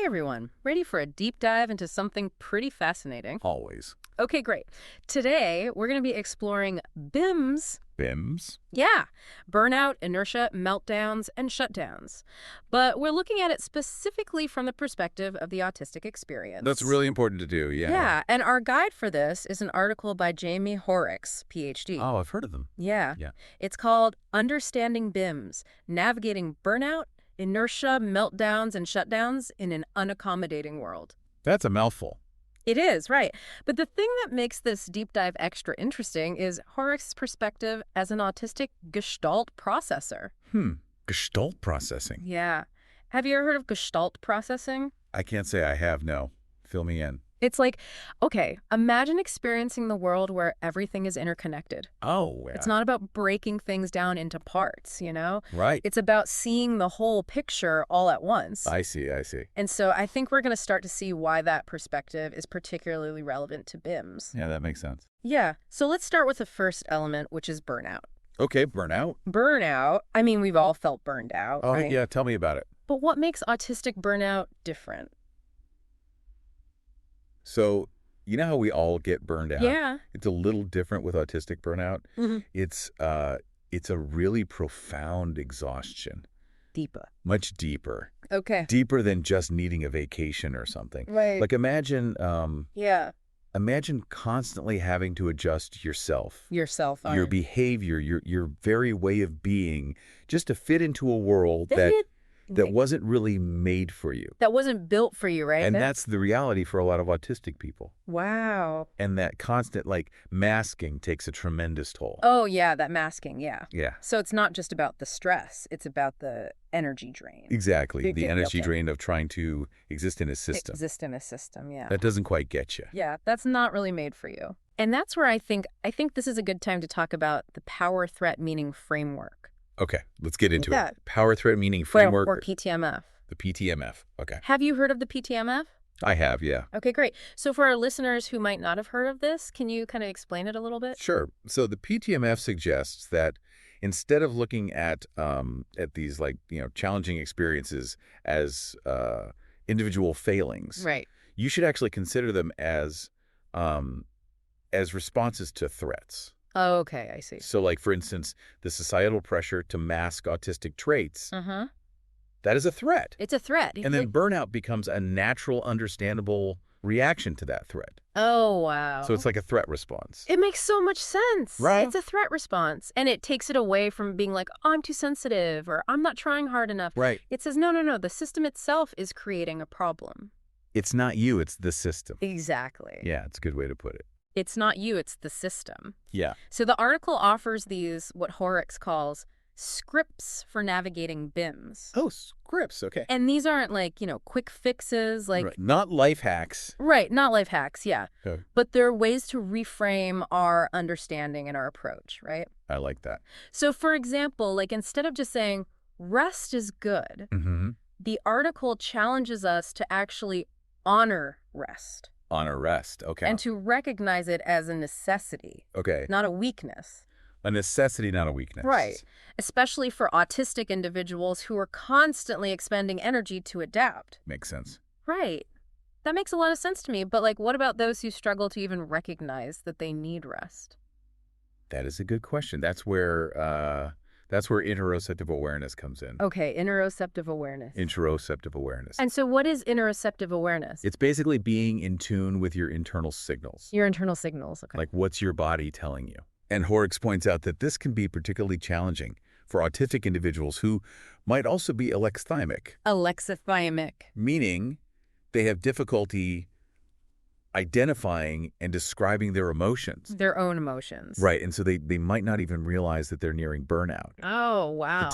Hey everyone, ready for a deep dive into something pretty fascinating? Always. Okay, great. Today, we're going to be exploring BIMS. BIMS? Yeah, burnout, inertia, meltdowns, and shutdowns. But we're looking at it specifically from the perspective of the autistic experience. That's really important to do, yeah. Yeah, and our guide for this is an article by Jaime Hoerricks, PhD. Oh, I've heard of them. Yeah. Yeah. It's called Understanding BIMS, Navigating Burnout, Inertia, Meltdowns, and Shutdowns in an Unaccommodating World. That's a mouthful. It is, right. But the thing that makes this deep dive extra interesting is Hoerricks' perspective as an autistic Gestalt processor. Gestalt processing. Yeah. Have you ever heard of Gestalt processing? I can't say I have, no. Fill me in. It's like, okay, imagine experiencing the world where everything is interconnected. Oh, yeah. It's not about breaking things down into parts, you know? Right. It's about seeing the whole picture all at once. I see. And so I think we're going to start to see why that perspective is particularly relevant to BIMS. Yeah, that makes sense. Yeah. So let's start with the first element, which is burnout. Okay, burnout. Burnout, I mean, we've all felt burned out, Oh, right? yeah, tell me about it. But what makes autistic burnout different? So, you know how we all get burned out? Yeah. It's a little different with autistic burnout. Mm-hmm. It's a really profound exhaustion. Deeper. Much deeper. Okay. Deeper than just needing a vacation or something. Right. Like imagine Yeah. imagine constantly having to adjust yourself, Yourself. your behavior, your very way of being, just to fit into a world that wasn't really made for you. That wasn't built for you, right? And that's the reality for a lot of autistic people. Wow. And that constant, masking takes a tremendous toll. Oh, yeah, that masking, yeah. Yeah. So it's not just about the stress, it's about the energy drain. Exactly. The energy Okay. drain of trying to exist in a system. Exist in a system, yeah. That doesn't quite get you. Yeah, that's not really made for you. And that's where I think this is a good time to talk about the power threat meaning framework. Okay, let's get into Yeah. it. Power threat meaning framework. Or PTMF. The PTMF. Okay. Have you heard of the PTMF? I have, yeah. Okay, great. So for our listeners who might not have heard of this, can you kind of explain it a little bit? Sure. So the PTMF suggests that instead of looking at these challenging experiences as individual failings, Right. you should actually consider them as responses to threats. Oh, okay, I see. So, for instance, the societal pressure to mask autistic traits, Uh-huh. that is a threat. It's a threat. And then burnout becomes a natural, understandable reaction to that threat. Oh, wow. So it's like a threat response. It makes so much sense. Right. It's a threat response. And it takes it away from being like, oh, I'm too sensitive or I'm not trying hard enough. Right. It says, no. The system itself is creating a problem. It's not you, it's the system. Exactly. Yeah, it's a good way to put it. It's not you, it's the system. Yeah. So the article offers these, what Hoerricks calls, scripts for navigating BIMS. Oh, scripts, okay. And these aren't quick fixes, Right. Not life hacks. Right, not life hacks, yeah. Okay. But they're ways to reframe our understanding and our approach, right? I like that. So for example, instead of just saying, rest is good, Mm-hmm. the article challenges us to actually honor rest. Honor rest, okay. And to recognize it as a necessity, Okay. not a weakness. A necessity, not a weakness. Right. Especially for autistic individuals who are constantly expending energy to adapt. Makes sense. Right. That makes a lot of sense to me. But what about those who struggle to even recognize that they need rest? That is a good question. That's where interoceptive awareness comes in. Okay, interoceptive awareness. Interoceptive awareness. And so what is interoceptive awareness? It's basically being in tune with your internal signals. Your internal signals, okay. Like what's your body telling you? And Hoerricks points out that this can be particularly challenging for autistic individuals who might also be alexithymic. Alexithymic. Meaning they have difficulty identifying and describing their emotions. Their own emotions. Right, and so they might not even realize that they're nearing burnout. Oh, wow.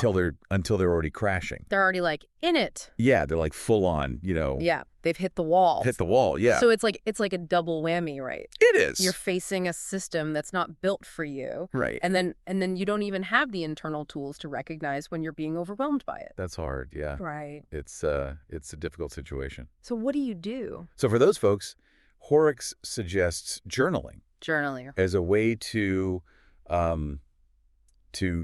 Until they're already crashing. They're already in it. Yeah, they're full on, Yeah, they've hit the wall. Hit the wall, yeah. So it's like a double whammy, right? It is. You're facing a system that's not built for you. Right. And then you don't even have the internal tools to recognize when you're being overwhelmed by it. That's hard, yeah. Right. It's a difficult situation. So what do you do? So for those folks, Hoerricks suggests journaling. Journaling. As a way to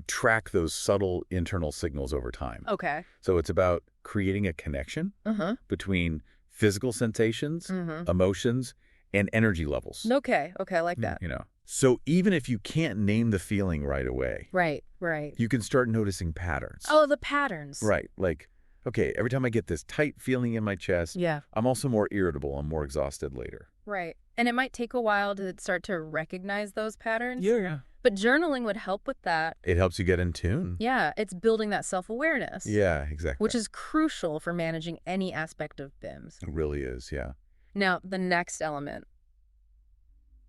track those subtle internal signals over time. Okay. So it's about creating a connection Uh-huh. between physical sensations, Mm-hmm. emotions, and energy levels. Okay, I like that. So even if you can't name the feeling right away, Right. you can start noticing patterns. Oh, the patterns. Right. Like, okay, every time I get this tight feeling in my chest, Yeah. I'm also more irritable. I'm more exhausted later. Right. And it might take a while to start to recognize those patterns. Yeah. But journaling would help with that. It helps you get in tune. Yeah, it's building that self-awareness. Yeah, exactly. Which is crucial for managing any aspect of BIMS. It really is, yeah. Now, the next element,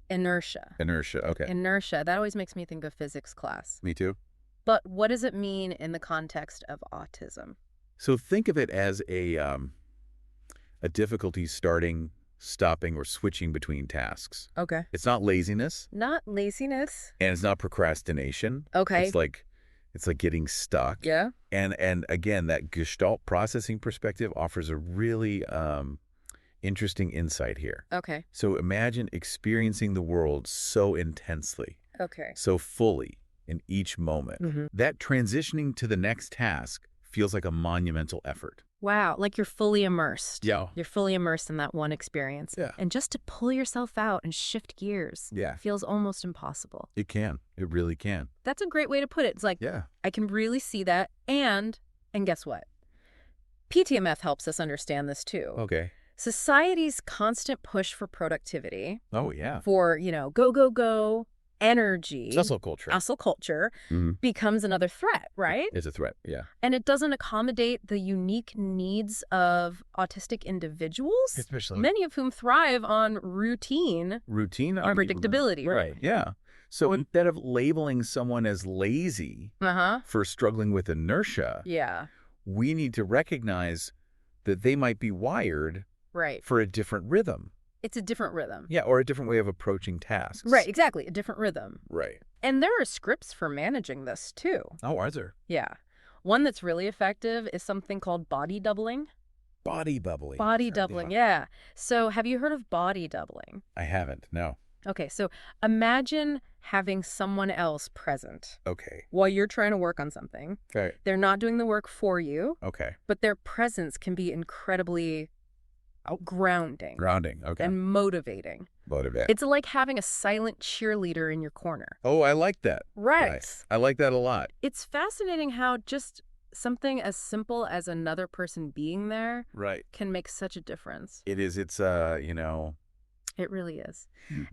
inertia. Inertia, okay. Inertia, that always makes me think of physics class. Me too. But what does it mean in the context of autism? So think of it as a difficulty starting, stopping, or switching between tasks. Okay. It's not laziness. Not laziness. And it's not procrastination. Okay. It's like getting stuck. Yeah. And again, that Gestalt processing perspective offers a really interesting insight here. Okay. So imagine experiencing the world so intensely, Okay. so fully in each moment. Mm-hmm. That transitioning to the next task feels like a monumental effort. Wow, like you're fully immersed. Yeah. You're fully immersed in that one experience. Yeah. And just to pull yourself out and shift gears feels almost impossible. It can. It really can. That's a great way to put it. It's like, I can really see that. And guess what? PTMF helps us understand this too. Okay. Society's constant push for productivity. Oh, yeah. For, go, energy. Hustle culture. Hustle culture becomes another threat, right? It's a threat, yeah. And it doesn't accommodate the unique needs of autistic individuals, Especially many of whom thrive on routine and predictability. Right, yeah. So instead of labeling someone as lazy for struggling with inertia, we need to recognize that they might be wired for a different rhythm. It's a different rhythm. Yeah, or a different way of approaching tasks. Right, exactly. A different rhythm. Right. And there are scripts for managing this, too. Oh, are there? Yeah. One that's really effective is something called body doubling. Body doubling. Body doubling, yeah. So have you heard of body doubling? I haven't, no. Okay, so imagine having someone else present. Okay. While you're trying to work on something. Right. They're not doing the work for you. Okay. But their presence can be incredibly grounding. Grounding, okay. And motivating. It's like having a silent cheerleader in your corner. Oh, I like that. Right. I like that a lot. It's fascinating how just something as simple as another person being there can make such a difference. It is. It's, It really is.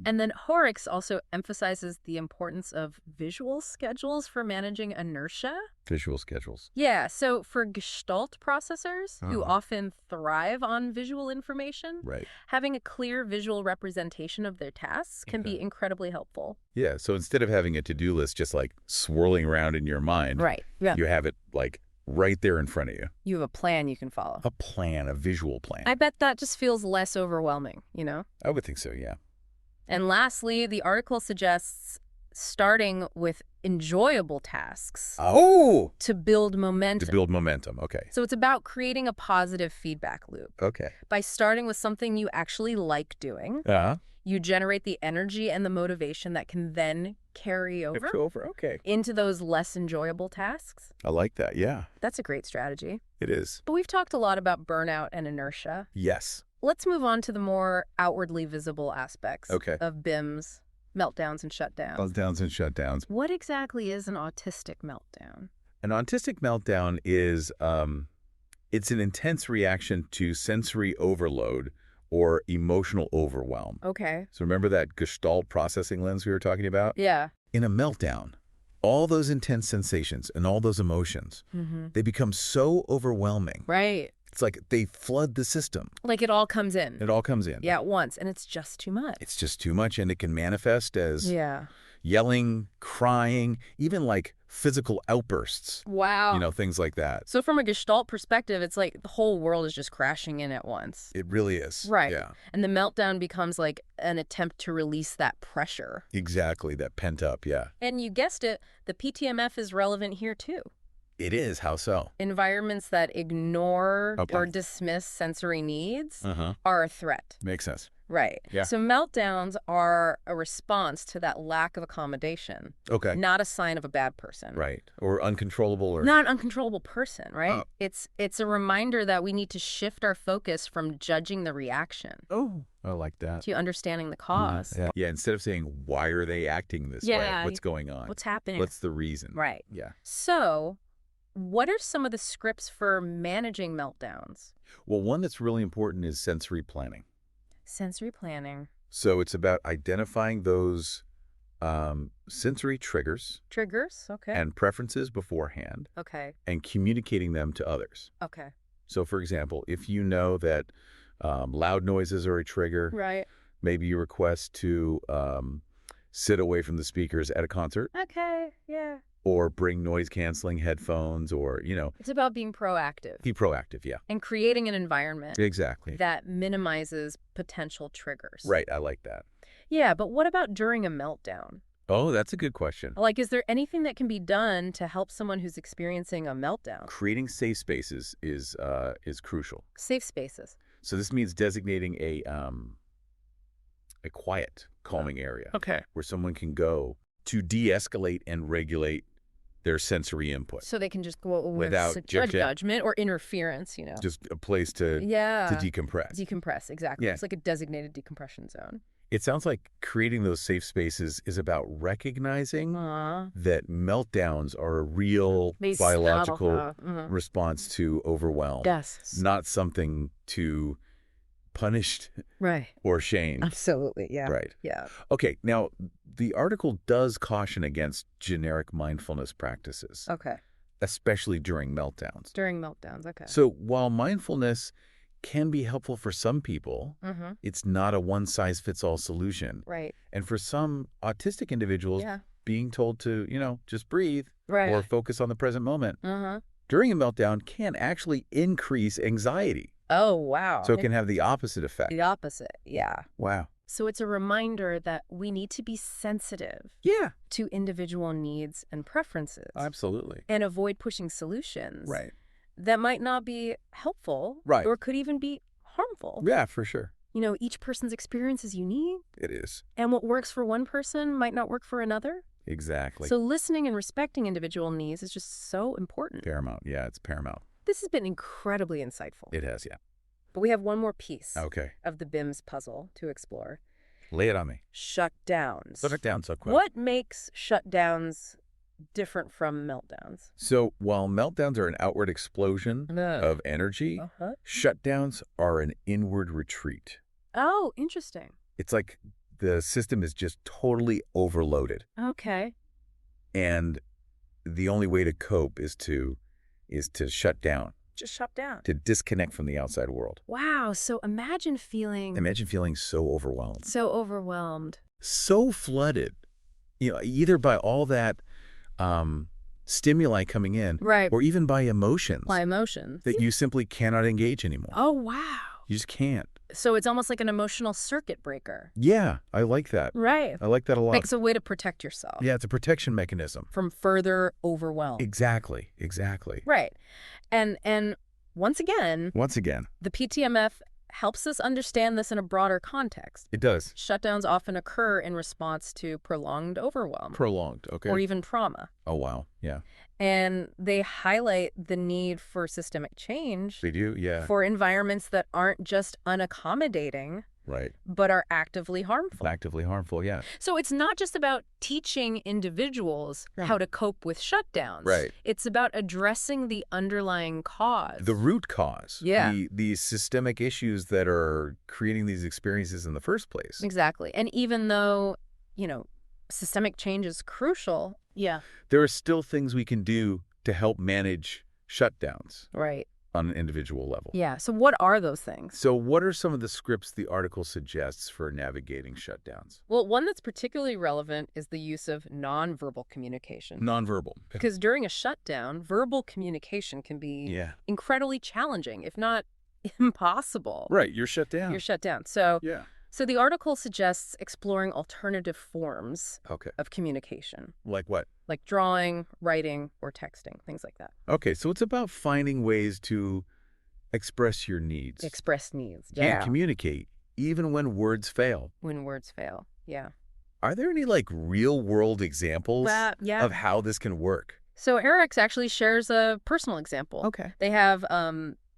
And then Hoerricks also emphasizes the importance of visual schedules for managing inertia. Visual schedules. Yeah, so for Gestalt processors who often thrive on visual information, having a clear visual representation of their tasks can be incredibly helpful. Yeah, so instead of having a to-do list just like swirling around in your mind, you have it like right there in front of you. You have a plan you can follow. A plan, a visual plan. I bet that just feels less overwhelming, I would think so, yeah. And lastly, the article suggests starting with enjoyable tasks. Oh! To build momentum. To build momentum, okay. So it's about creating a positive feedback loop. Okay. By starting with something you actually like doing, you generate the energy and the motivation that can then carry over into those less enjoyable tasks. I like that, yeah. That's a great strategy. It is. But we've talked a lot about burnout and inertia. Yes. Let's move on to the more outwardly visible aspects of BIMS, meltdowns and shutdowns. Meltdowns and shutdowns. What exactly is an autistic meltdown? An autistic meltdown is it's an intense reaction to sensory overload or emotional overwhelm. Okay. So remember that Gestalt processing lens we were talking about? Yeah. In a meltdown, all those intense sensations and all those emotions, they become so overwhelming. Right. It's like they flood the system. Like it all comes in. It all comes in. Yeah, at once. And it's just too much. It's just too much. And it can manifest as yelling, crying, even like physical outbursts. Wow. Things like that. So from a Gestalt perspective, it's like the whole world is just crashing in at once. It really is. Right. Yeah. And the meltdown becomes like an attempt to release that pressure. Exactly. That pent up, yeah. And you guessed it, the PTMF is relevant here too. It is. How so? Environments that ignore or dismiss sensory needs are a threat. Makes sense. Right. Yeah. So meltdowns are a response to that lack of accommodation. Okay. Not a sign of a bad person. Right. Or uncontrollable or... Not an uncontrollable person, right? It's a reminder that we need to shift our focus from judging the reaction. Oh, I like that. To understanding the cause. Yeah, instead of saying, why are they acting this way? What's going on? What's happening? What's the reason? Right. Yeah. So, what are some of the scripts for managing meltdowns? Well, one that's really important is sensory planning. Sensory planning. So it's about identifying those sensory triggers. Triggers, okay. And preferences beforehand. Okay. And communicating them to others. Okay. So, for example, if you know that loud noises are a trigger, right? Maybe you request to sit away from the speakers at a concert. Okay, yeah. Or bring noise-canceling headphones or, It's about being proactive. Be proactive, yeah. And creating an environment. Exactly. That minimizes potential triggers. Right, I like that. Yeah, but what about during a meltdown? Oh, that's a good question. Like, is there anything that can be done to help someone who's experiencing a meltdown? Creating safe spaces is crucial. Safe spaces. So this means designating a quiet, calming area. Okay. Where someone can go to de-escalate and regulate their sensory input. So they can just go without judgment or interference, Just a place to decompress. Decompress, exactly. Yeah. It's like a designated decompression zone. It sounds like creating those safe spaces is about recognizing that meltdowns are a real biological response to overwhelm. Yes. Not something to punish or shame. Absolutely, yeah. Right. Yeah. Okay, now the article does caution against generic mindfulness practices. Okay. Especially during meltdowns. During meltdowns, okay. So while mindfulness can be helpful for some people, it's not a one-size-fits-all solution. Right. And for some autistic individuals, being told to, just breathe or focus on the present moment during a meltdown can actually increase anxiety. Oh, wow. So it can have the opposite effect. The opposite, yeah. Wow. So it's a reminder that we need to be sensitive to individual needs and preferences. Absolutely. And avoid pushing solutions. Right. That might not be helpful. Right. Or could even be harmful. Yeah, for sure. Each person's experience is unique. It is. And what works for one person might not work for another. Exactly. So listening and respecting individual needs is just so important. Paramount. Yeah, it's paramount. This has been incredibly insightful. It has, yeah. But we have one more piece of the BIMS puzzle to explore. Lay it on me. Shutdowns. Shutdowns, okay. What makes shutdowns different from meltdowns? So while meltdowns are an outward explosion of energy, shutdowns are an inward retreat. Oh, interesting. It's like the system is just totally overloaded. Okay. And the only way to cope is to shut down. Just shut down. To disconnect from the outside world. Wow. So imagine feeling so overwhelmed. So overwhelmed. So flooded. Either by all that stimuli coming in. Right. Or even by emotions. By emotions. That you simply cannot engage anymore. Oh, wow. You just can't. So it's almost like an emotional circuit breaker. Yeah, I like that. Right. I like that a lot. It's a way to protect yourself. Yeah, it's a protection mechanism. From further overwhelm. Exactly. Right. And once again, the PTMF helps us understand this in a broader context. It does. Shutdowns often occur in response to prolonged overwhelm. Okay. Or even trauma. Oh, wow. Yeah. And they highlight the need for systemic change. They do, yeah. For environments that aren't just unaccommodating. Right. But are actively harmful. Actively harmful, yeah. So it's not just about teaching individuals how to cope with shutdowns. Right. It's about addressing the underlying cause. The root cause. Yeah. The systemic issues that are creating these experiences in the first place. Exactly. And even though, systemic change is crucial. Yeah. There are still things we can do to help manage shutdowns. Right. On an individual level. Yeah. So what are those things? So what are some of the scripts the article suggests for navigating shutdowns? Well, one that's particularly relevant is the use of nonverbal communication. Nonverbal. Because during a shutdown, verbal communication can be incredibly challenging, if not impossible. Right. You're shut down. So So the article suggests exploring alternative forms of communication. Like what? Like drawing, writing, or texting, things like that. Okay, so it's about finding ways to express your needs. Express needs, And communicate, even when words fail. When words fail, yeah. Are there any, like, real-world examples of how this can work? So Hoerricks actually shares a personal example. Okay. They have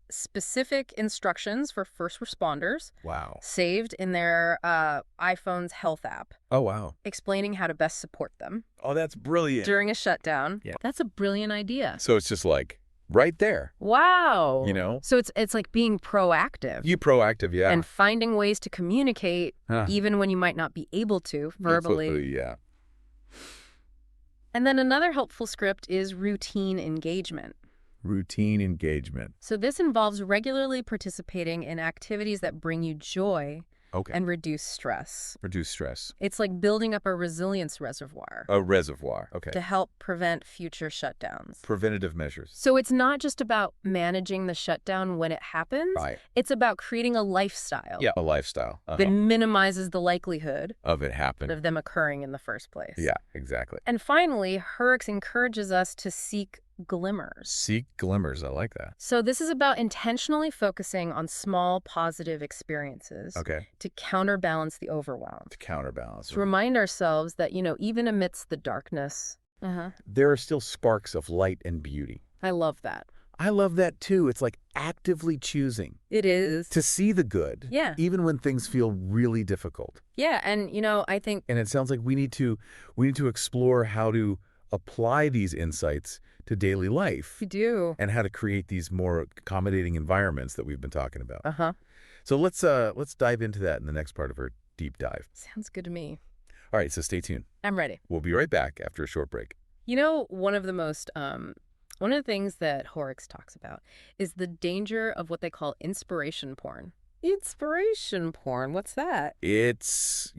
specific instructions for first responders. Wow. Saved in their iPhone's health app. Oh, wow. Explaining how to best support them. Oh, that's brilliant. During a shutdown. Yeah. That's a brilliant idea. So it's just like right there. Wow. You know? So it's like being proactive. You proactive, yeah. And finding ways to communicate even when you might not be able to verbally. Yeah. And then another helpful script is routine engagement. Routine engagement. So this involves regularly participating in activities that bring you joy and reduce stress. Reduce stress. It's like building up a resilience reservoir. A reservoir, okay. To help prevent future shutdowns. Preventative measures. So it's not just about managing the shutdown when it happens. Right. It's about creating a lifestyle. Yeah, a lifestyle. That minimizes the likelihood of it happening. Of them occurring in the first place. Yeah, exactly. And finally, Hoerricks encourages us to seek glimmers. Seek glimmers. I like that. So this is about intentionally focusing on small positive experiences to counterbalance the overwhelm. To remind ourselves that, even amidst the darkness, there are still sparks of light and beauty. I love that. I love that too. It's like actively choosing. It is. To see the good. Yeah. Even when things feel really difficult. Yeah, and I think... And it sounds like we need to explore how to apply these insights to daily life. We do. And how to create these more accommodating environments that we've been talking about. So let's dive into that in the next part of our deep dive. Sounds good to me. All right, so stay tuned. I'm ready. We'll be right back after a short break. One of the things that Hoerricks talks about is the danger of what they call inspiration porn. Inspiration porn? What's that? It's,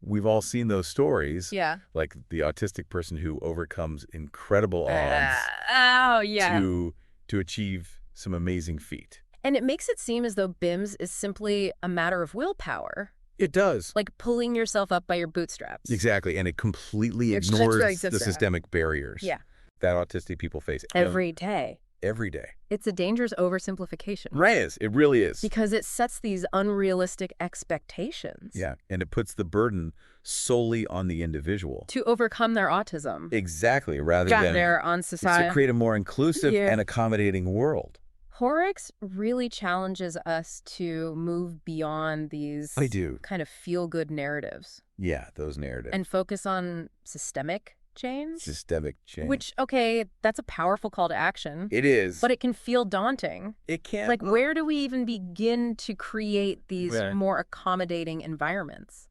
we've all seen those stories. Yeah. Like the autistic person who overcomes incredible odds to achieve some amazing feat. And it makes it seem as though BIMS is simply a matter of willpower. It does. Like pulling yourself up by your bootstraps. Exactly. And it completely ignores the systemic barriers that autistic people face. Every day. Every day. It's a dangerous oversimplification. Right. It really is. Because it sets these unrealistic expectations. Yeah. And it puts the burden solely on the individual. To overcome their autism. Exactly. Rather than on society. To create a more inclusive and accommodating world. Hoerricks really challenges us to move beyond these kind of feel-good narratives. Yeah, those narratives. And focus on systemic change. Systemic change. Which, that's a powerful call to action. It is. But it can feel daunting. It can. Like, where do we even begin to create these more accommodating environments?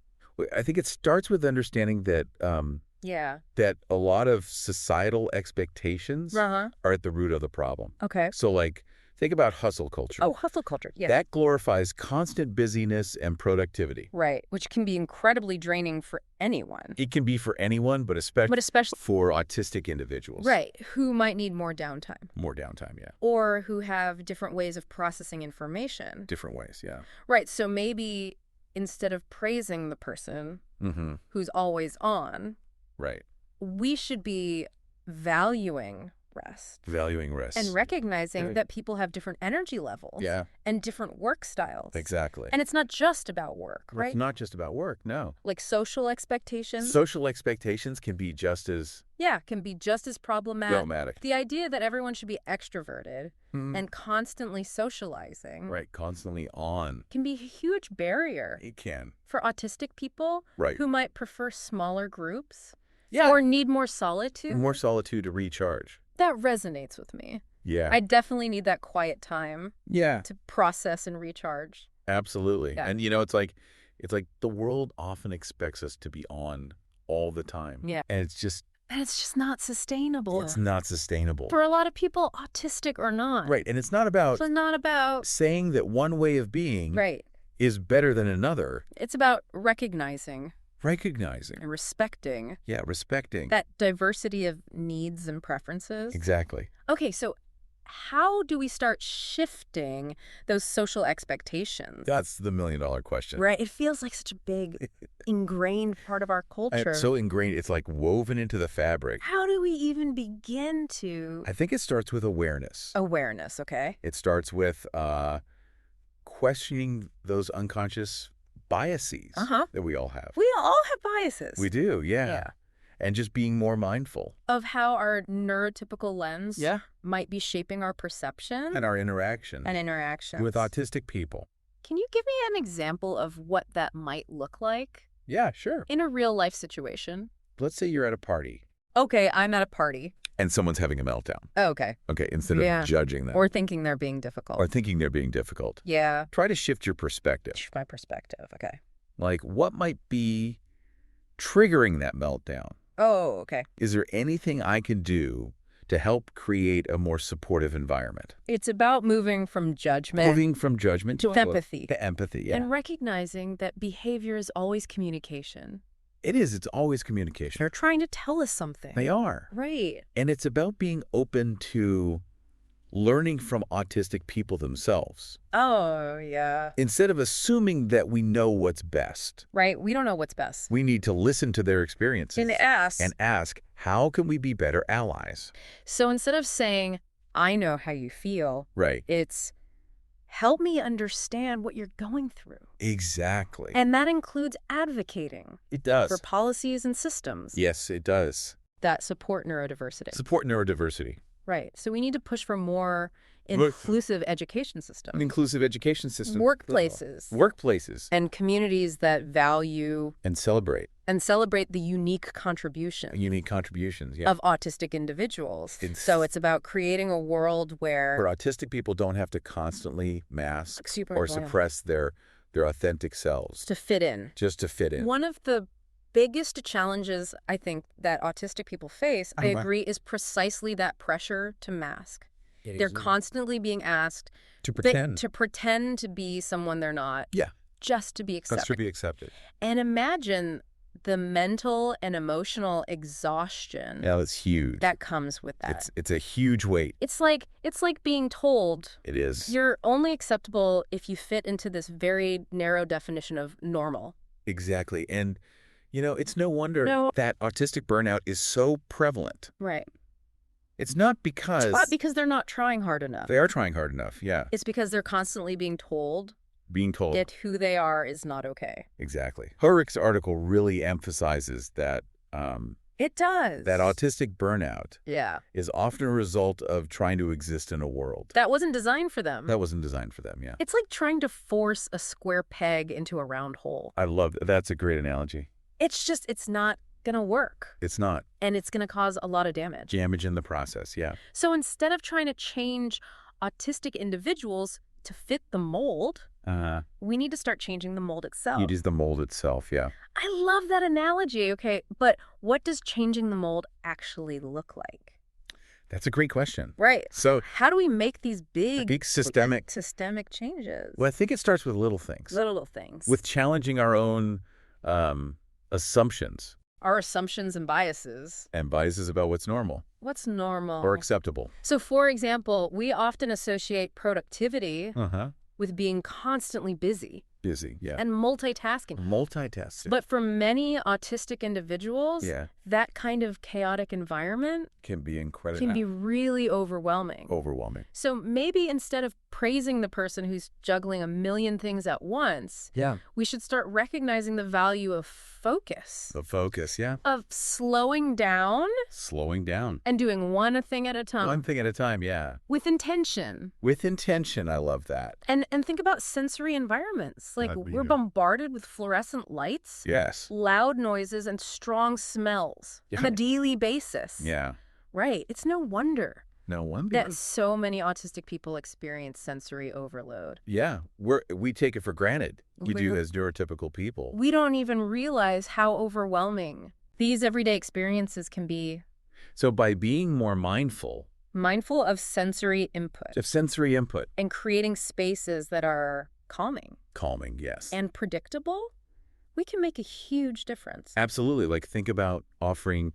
I think it starts with understanding that that a lot of societal expectations are at the root of the problem. Okay. So, like, think about hustle culture. Oh, hustle culture, yeah. That glorifies constant busyness and productivity. Right, which can be incredibly draining for anyone. It can be for anyone, but especially for autistic individuals. Right, who might need more downtime. More downtime, yeah. Or who have different ways of processing information. Different ways, yeah. Right, so maybe instead of praising the person who's always on, we should be valuing rest. Valuing rest. And recognizing that people have different energy levels. Yeah. And different work styles. Exactly. And it's not just about work, right? It's not just about work, no. Like social expectations. Social expectations can be just as... Yeah, can be just as problematic. The idea that everyone should be extroverted and constantly socializing. Right, constantly on. Can be a huge barrier. It can. For autistic people who might prefer smaller groups. Yeah. Or need more solitude. More solitude to recharge. That resonates with me. Yeah. I definitely need that quiet time. Yeah. To process and recharge. Absolutely. Yeah. And it's like the world often expects us to be on all the time. Yeah. And it's just not sustainable. It's not sustainable. For a lot of people, autistic or not. Right. And it's not about saying that one way of being is better than another. It's about recognizing and respecting. Yeah, respecting. That diversity of needs and preferences. Exactly. Okay, so how do we start shifting those social expectations? That's the million-dollar question. Right. It feels like such a big, ingrained part of our culture. It's so ingrained. It's like woven into the fabric. How do we even begin to... I think it starts with awareness. Awareness, okay. It starts with questioning those unconscious biases that we all have. We all have biases. We do, yeah. And just being more mindful of how our neurotypical lens might be shaping our perception. And our interactions. With autistic people. Can you give me an example of what that might look like? Yeah, sure. In a real life situation. Let's say you're at a party. Okay, I'm at a party. And someone's having a meltdown. Oh, okay. Okay, instead of judging them. Or thinking they're being difficult. Yeah. Try to shift your perspective. Shift my perspective, okay. Like, what might be triggering that meltdown? Oh, okay. Is there anything I can do to help create a more supportive environment? It's about moving from judgment to empathy. To empathy, yeah. And recognizing that behavior is always communication. It is. It's always communication. They're trying to tell us something. They are. Right. And it's about being open to learning from autistic people themselves. Oh, yeah. Instead of assuming that we know what's best. Right. We don't know what's best. We need to listen to their experiences. And ask, how can we be better allies? So instead of saying, I know how you feel. Right. It's, help me understand what you're going through. Exactly. And that includes advocating. It does. For policies and systems. Yes, it does. That support neurodiversity. Right. So we need to push for more inclusive education systems. Workplaces. And communities that value and celebrate the unique contributions. Yeah. Of autistic individuals. So it's about creating a world where autistic people don't have to constantly mask or suppress their authentic selves. To fit in. Just to fit in. One of the biggest challenges I think that autistic people face, I agree, is precisely that pressure to mask. They're constantly being asked to pretend to be someone they're not. Yeah. Just to be accepted. And imagine the mental and emotional exhaustion. Yeah, that's huge. That comes with that. It's a huge weight. It's like being told. It is. You're only acceptable if you fit into this very narrow definition of normal. Exactly. And it's no wonder that autistic burnout is so prevalent. Right. It's not because they're not trying hard enough. They are trying hard enough, yeah. It's because they're constantly being told that who they are is not okay. Exactly. Hoerricks' article really emphasizes that it does. That autistic burnout is often a result of trying to exist in a world that wasn't designed for them. Yeah. It's like trying to force a square peg into a round hole. I love that. That's a great analogy. It's not going to work. It's not. And it's going to cause a lot of damage. Damage in the process, yeah. So instead of trying to change autistic individuals to fit the mold, we need to start changing the mold itself. It is the mold itself, yeah. I love that analogy, okay. But what does changing the mold actually look like? That's a great question. Right. So how do we make these big systemic changes? Well, I think it starts with little things. With challenging our own assumptions. Our assumptions and biases. And biases about what's normal. What's normal. Or acceptable. So, for example, we often associate productivity with being constantly busy. Yeah. And multitasking. But for many autistic individuals, that kind of chaotic environment can be incredible. Can be really overwhelming. So maybe instead of praising the person who's juggling a million things at once, we should start recognizing the value of focus. Of slowing down. And doing one thing at a time. Yeah. With intention. I love that. And think about sensory environments. Like we're bombarded with fluorescent lights. Yes. Loud noises and strong smells on a daily basis. Yeah. Right. It's no wonder that so many autistic people experience sensory overload. Yeah. We take it for granted. We do as neurotypical people. We don't even realize how overwhelming these everyday experiences can be. So by being more mindful of sensory input. And creating spaces that are calming, yes. And predictable, we can make a huge difference. Absolutely. Like think about offering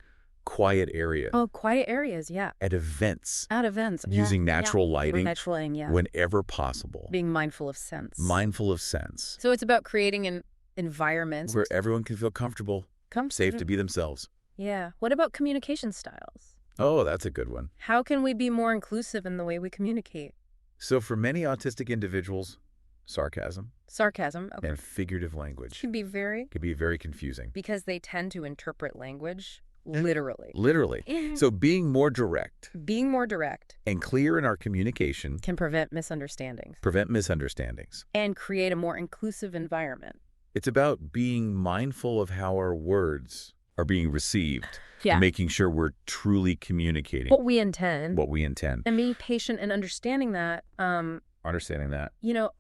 quiet areas. Oh, quiet areas, yeah. At events. At events, using natural lighting. Natural lighting, yeah. Whenever possible. Being mindful of sense. Mindful of sense. So it's about creating an environment where everyone can feel comfortable, safe to be themselves. Yeah. What about communication styles? Oh, that's a good one. How can we be more inclusive in the way we communicate? So for many autistic individuals, sarcasm. Sarcasm, okay. And figurative language. Can be very confusing. Because they tend to interpret language literally. Literally. So being more direct. Being more direct. And clear in our communication. Can prevent misunderstandings. And create a more inclusive environment. It's about being mindful of how our words are being received. Yeah. And making sure we're truly communicating. What we intend. And being patient and understanding that. You know,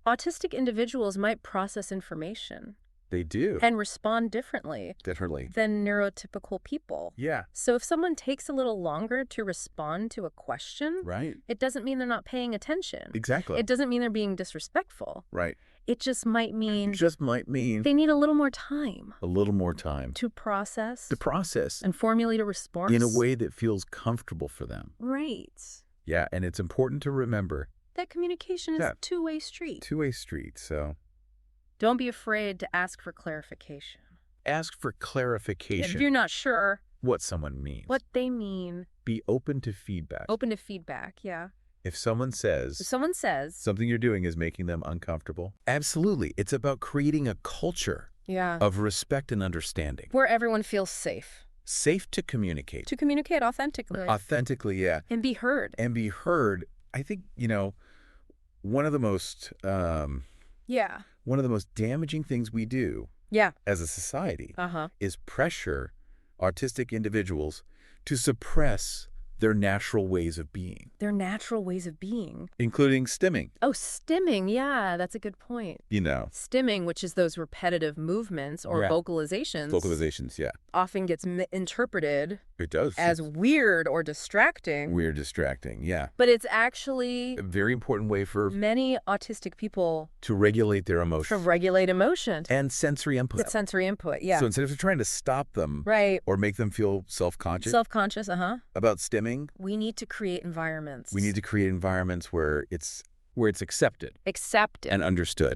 autistic individuals might process information. They do. And respond differently. Than neurotypical people. Yeah. So if someone takes a little longer to respond to a question. Right. It doesn't mean they're not paying attention. Exactly. It doesn't mean they're being disrespectful. Right. It just might mean they need a little more time. To process. And formulate a response. in a way that feels comfortable for them. Right. Yeah, and it's important to remember that communication is a two-way street. So don't be afraid to ask for clarification. If you're not sure what someone means. What they mean. Be open to feedback. Yeah. If someone says something you're doing is making them uncomfortable, absolutely. It's about creating a culture of respect and understanding. Where everyone feels safe. Safe to communicate. To communicate authentically. Yeah. And be heard. I think, one of the most damaging things we do as a society is pressure autistic individuals to suppress their natural ways of being. Including stimming. Oh, stimming. Yeah, that's a good point. Stimming, which is those repetitive movements or vocalizations. Yeah. Often gets interpreted It does. as weird or distracting. Yeah. But it's actually a very important way for many autistic people to regulate their emotions. And sensory input. Yeah. So instead of trying to stop them or make them feel self-conscious about stimming, we need to create environments. where it's accepted. And understood.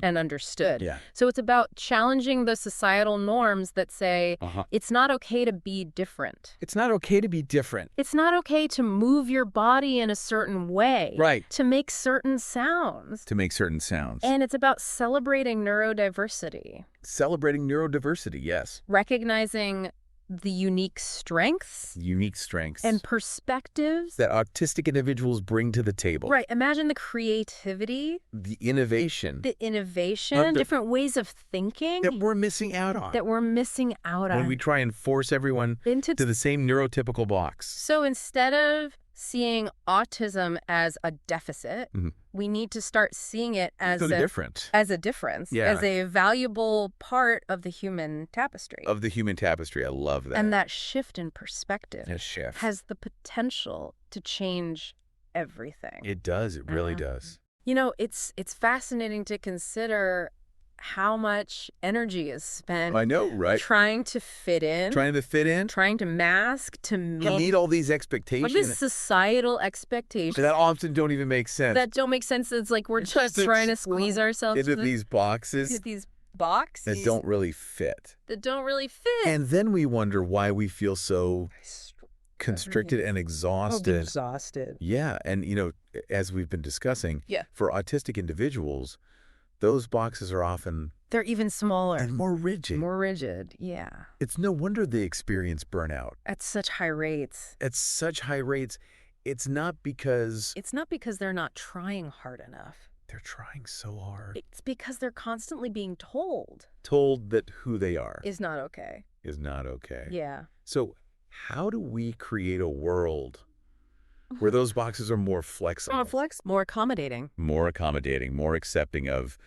Yeah. So it's about challenging the societal norms that say it's not okay to be different. It's not okay to be different. It's not okay to move your body in a certain way. Right. To make certain sounds. And it's about celebrating neurodiversity. Yes. Recognizing the unique strengths and perspectives that autistic individuals bring to the table. Right. Imagine the creativity, the innovation, different ways of thinking that we're missing out on. When we try and force everyone into the same neurotypical box. So instead of seeing autism as a deficit, we need to start seeing it as a difference, as a valuable part of the human tapestry. I love that. And that shift in perspective has the potential to change everything. It does. It really does. It's fascinating to consider how much energy is spent. I know, right? Trying to fit in. Trying to mask, to meet all these expectations. All these societal expectations. That often don't even make sense. It's like we're just trying to squeeze ourselves into these boxes. That don't really fit. And then we wonder why we feel so constricted and exhausted. Yeah. And, as we've been discussing, for autistic individuals, those boxes are often... They're even smaller. And more rigid. Yeah. It's no wonder they experience burnout. At such high rates. It's not because they're not trying hard enough. They're trying so hard. It's because they're constantly being told. Told that who they are. Is not okay. Yeah. So how do we create a world where those boxes are more flexible? More accommodating. More accepting of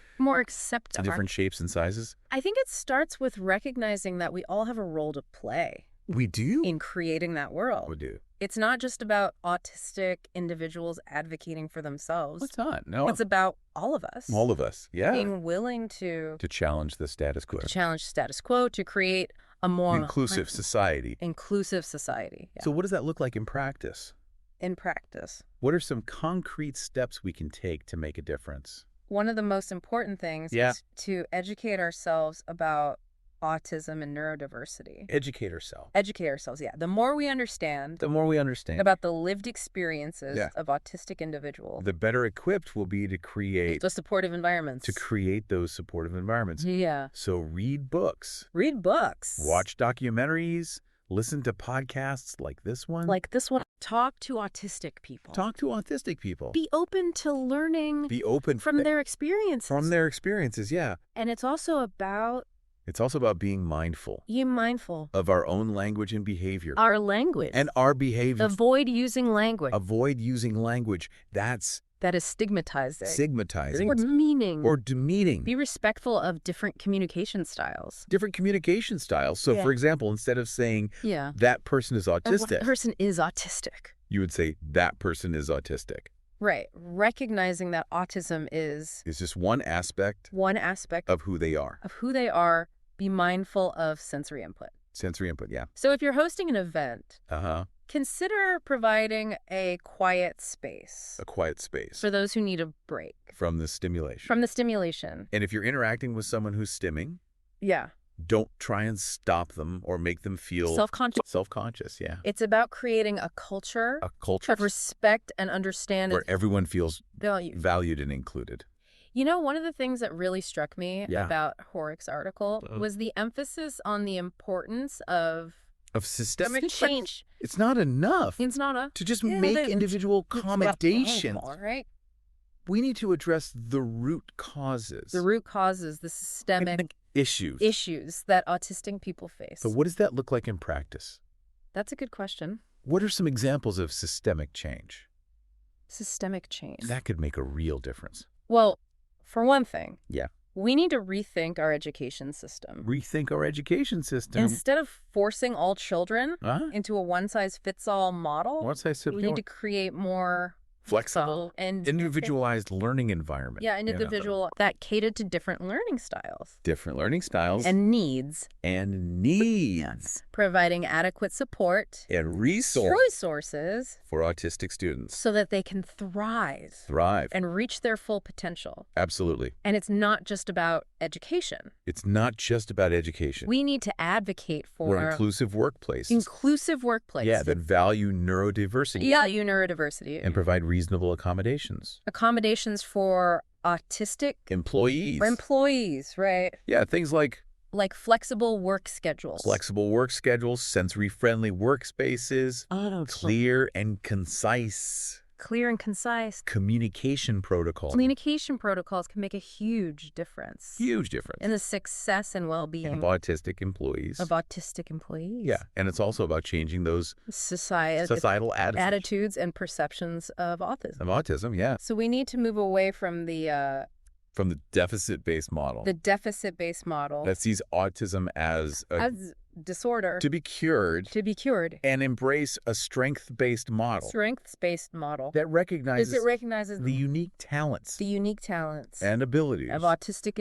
different shapes and sizes? I think it starts with recognizing that we all have a role to play. We do? In creating that world. We do. It's not just about autistic individuals advocating for themselves. It's not. No. It's about all of us. All of us, yeah. Being willing to challenge the status quo. To create a more inclusive society. Inclusive society. Yeah. So what does that look like in practice? In practice. What are some concrete steps we can take to make a difference? One of the most important things is to educate ourselves about autism and neurodiversity. Educate ourselves. Educate ourselves, yeah. The more we understand about the lived experiences of autistic individuals, the better equipped we'll be to create the supportive environments. To create those supportive environments. Yeah. So read books. Read books. Watch documentaries. Listen to podcasts like this one. Talk to autistic people. Talk to autistic people. Be open to learning. Be open from their experiences. From their experiences, yeah. And it's also about being mindful. Being mindful. Of our own language and behavior. Our language. And our behavior. Avoid using language. Avoid using language. That is stigmatizing. Stigmatizing. Or demeaning. Or demeaning. Be respectful of different communication styles. Different communication styles. So, for example, instead of saying, that person is autistic. That person is autistic. You would say, that person is autistic. Right. Recognizing that autism is just one aspect of who they are. Be mindful of sensory input. Sensory input, yeah. So if you're hosting an event, consider providing a quiet space. A quiet space. For those who need a break. From the stimulation. And if you're interacting with someone who's stimming, don't try and stop them or make them feel self-conscious, yeah. It's about creating a culture of respect and understanding. Where everyone feels valued and included. You know, one of the things that really struck me about Hoerricks' article was the emphasis on the importance of systemic change. It's not enough. To just make individual accommodations. Right? We need to address the root causes. The systemic issues that autistic people face. So what does that look like in practice? That's a good question. What are some examples of systemic change? Systemic change. That could make a real difference. Well, for one thing, we need to rethink our education system. Instead of forcing all children into a one-size-fits-all model, we need to create more flexible and individualized learning environment. Yeah, individual that catered to different learning styles. And needs. Yes. Providing adequate support. And resources. For autistic students. So that they can thrive. And reach their full potential. Absolutely. And it's not just about education. We need to advocate for inclusive workplaces. Yeah, that value neurodiversity. And provide reasonable accommodations. Accommodations for autistic employees, right? Yeah, things like flexible work schedules, sensory-friendly workspaces, clear and concise communication protocols. Can make a huge difference. In the success and well-being of autistic employees. Yeah, and it's also about changing those societal attitudes and perceptions of autism. Yeah. So we need to move away from the deficit-based model. That sees autism as disorder to be cured and embrace a strength-based model that recognizes the unique talents and abilities of autistic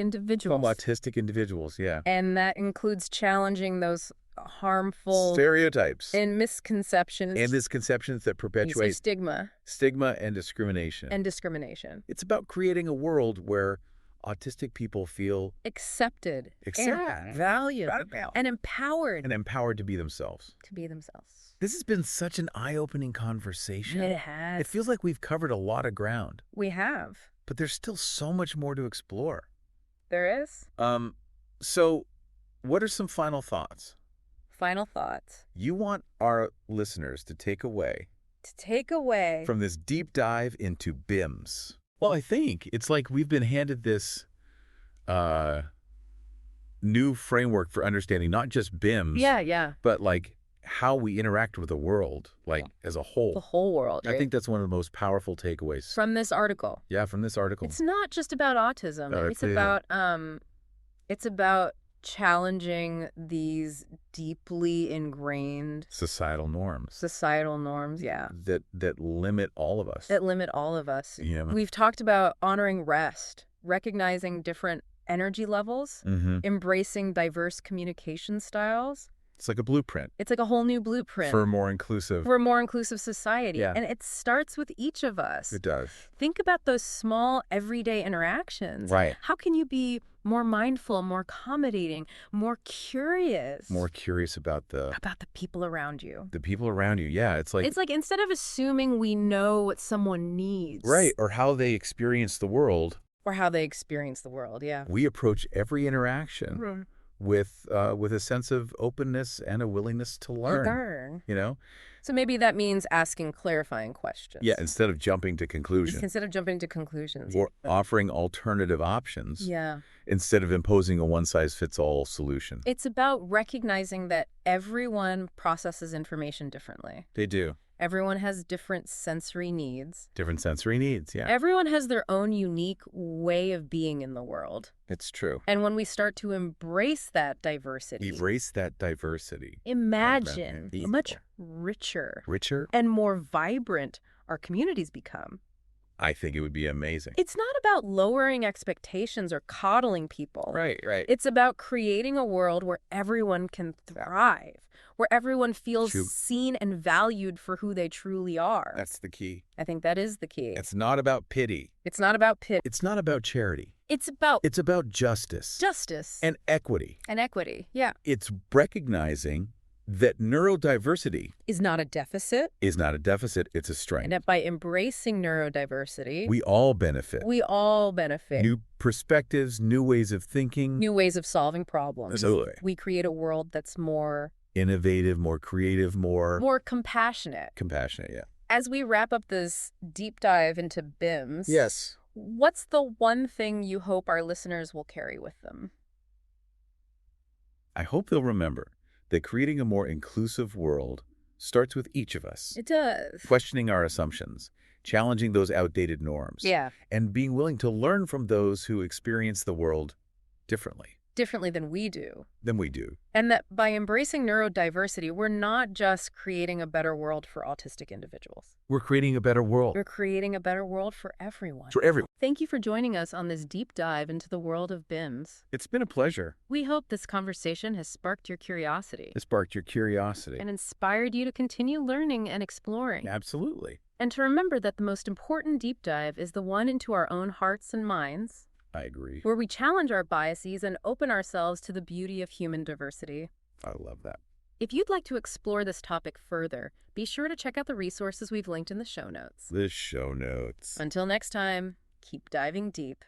individuals. Yeah, and that includes challenging those harmful stereotypes and misconceptions that perpetuate stigma and discrimination. It's about creating a world where autistic people feel accepted and valued and empowered to be themselves. This has been such an eye-opening conversation. It has. It feels like we've covered a lot of ground. We have. But there's still so much more to explore. There is. So what are some final thoughts? You want our listeners to take away from this deep dive into BIMS. Well, I think it's like we've been handed this new framework for understanding not just BIMS, but like how we interact with the world, as a whole. The whole world. I think that's one of the most powerful takeaways from this article. Yeah, from this article. It's not just about autism. It's about challenging these deeply ingrained societal norms, that limit all of us. We've talked about honoring rest, recognizing different energy levels, embracing diverse communication styles. It's like a blueprint. It's like a whole new blueprint. For a more inclusive society. Yeah. And it starts with each of us. It does. Think about those small everyday interactions. Right. How can you be more mindful, more accommodating, more curious? More curious about the people around you. The people around you, yeah. It's like instead of assuming we know what someone needs. Right, or how they experience the world. Yeah. We approach every interaction with a sense of openness and a willingness to learn. You know? So maybe that means asking clarifying questions. Yeah, instead of jumping to conclusions. Or offering alternative options. Yeah. Instead of imposing a one-size-fits-all solution. It's about recognizing that everyone processes information differently. They do. Everyone has different sensory needs. Yeah. Everyone has their own unique way of being in the world. It's true. And when we start to embrace that diversity. Imagine how much richer and more vibrant our communities become. I think it would be amazing. It's not about lowering expectations or coddling people. Right. It's about creating a world where everyone can thrive, where everyone feels seen and valued for who they truly are. That's the key. I think that is the key. It's not about pity. It's not about It's not about charity. It's about justice. Justice. And equity. Yeah. It's recognizing that neurodiversity is not a deficit. It's a strength. And that by embracing neurodiversity, we all benefit. New perspectives, new ways of thinking. New ways of solving problems. Absolutely. We create a world that's more innovative, more creative, more compassionate. Yeah. As we wrap up this deep dive into BIMS, yes. What's the one thing you hope our listeners will carry with them? I hope they'll remember that creating a more inclusive world starts with each of us. It does. Questioning our assumptions, challenging those outdated norms. Yeah. And being willing to learn from those who experience the world differently. Differently than we do. And that by embracing neurodiversity, we're not just creating a better world for autistic individuals. We're creating a better world. We're creating a better world for everyone. For everyone. Thank you for joining us on this deep dive into the world of BIMS. It's been a pleasure. We hope this conversation has sparked your curiosity. And inspired you to continue learning and exploring. Absolutely. And to remember that the most important deep dive is the one into our own hearts and minds. I agree. Where we challenge our biases and open ourselves to the beauty of human diversity. I love that. If you'd like to explore this topic further, be sure to check out the resources we've linked in the show notes. Until next time, keep diving deep.